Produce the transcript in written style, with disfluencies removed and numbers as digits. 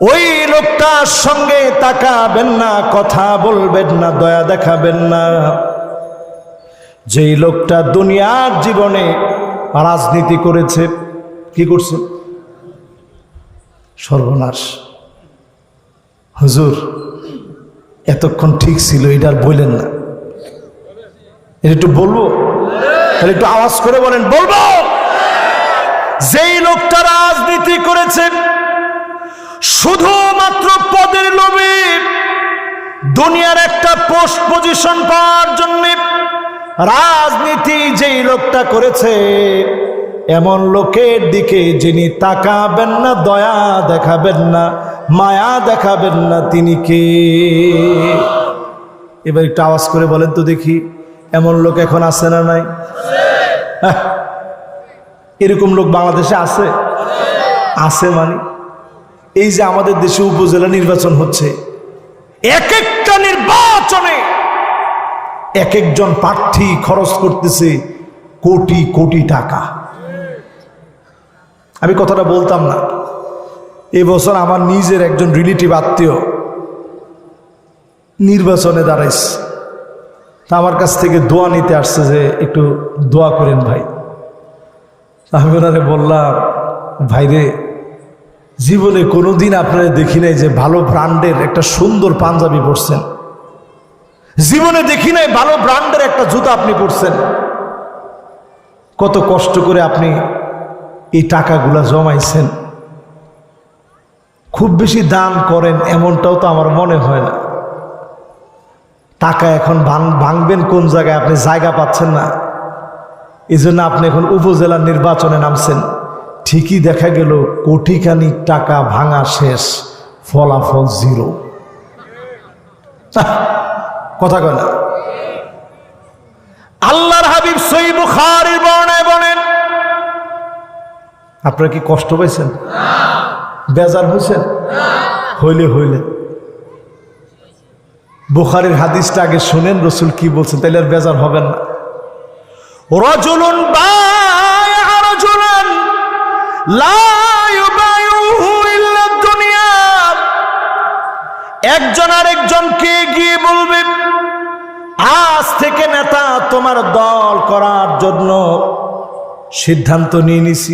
ওই লোকটার সঙ্গে তাকাবেন না, কথা বলবেন না, দয়া দেখাবেন না। যেই লোকটা দুনিয়ার জীবনে রাজনীতি করেছে, কি করছে? সর্বনাশ। হুজুর এতক্ষণ ঠিক ছিল, এটা আর বললেন না। এটা একটু বলবো, তাহলে একটু আওয়াজ করে বলেন, বলবো। যেই লোকটা রাজনীতি করেছে শুধুমাত্র পদের লোভে, দুনিয়ার একটা পোস্ট পজিশন পাওয়ার জন্য রাজনীতি যেই লোকটা করেছে, এমন লোকের দিকে যিনি তাকাবেন না, দয়া দেখাবেন না, মায়া দেখাবেন না, তিনি কে? এবার একটু আওয়াজ করে বলেন তো দেখি, এমন লোক এখন আছে না নাই? এরকম লোক বাংলাদেশে আছে? আছে মানে এই যে আমাদের দেশে উপজেলা নির্বাচন হচ্ছে, এক একটা নির্বাচনে এক একজন প্রার্থী খরচ করতেছে কোটি কোটি টাকা। আমি কথাটা বলতাম না, এবছর আমার নিজের একজন রিলেটিভ আত্মীয় নির্বাচনে দাঁড়াইছে, তা আমার কাছ থেকে দোয়া নিতে আসছে যে একটু দোয়া করেন ভাই। আমি ওনারে বললাম, ভাইরে জীবনে কোনোদিন আপনারা দেখি নাই যে ভালো ব্র্যান্ডের একটা সুন্দর পাঞ্জাবি পরছেন, জীবনে দেখি নাই ভালো ব্র্যান্ডের একটা জুতা আপনি পরছেন। কত কষ্ট করে আপনি এই টাকাগুলা জমাইছেন, খুব বেশি দান করেন এমনটাও তো আমার মনে হয় না। টাকা এখন ভাঙবেন কোন জায়গায়, আপনি জায়গা পাচ্ছেন না, এই জন্য আপনি এখন উপজেলার নির্বাচনে নামছেন। ঠিকই দেখা গেল কোটিখানি টাকা ভাঙা শেষ, ফলাফল জিরো। কথা কয় না? আল্লাহর হাবিব সহিহ বুখারীর বর্ণনায় বলেন, আপনারা কি কষ্ট পাইছেন? বেজার হয়েছেন? হইলে বুখারীর হাদিসটা আগে শুনেন, রাসূল কি বলছেন, তাইলে আর বেজার হবেন না। রাজুলুন বায়আ রাজুলান লা ইউবাইউহু ইল্লা দুনিয়া। একজন আরেকজনকে গিয়ে বলবে, আজ থেকে নেতা তোমার দল করার জন্য সিদ্ধান্ত নিয়ে নিছি,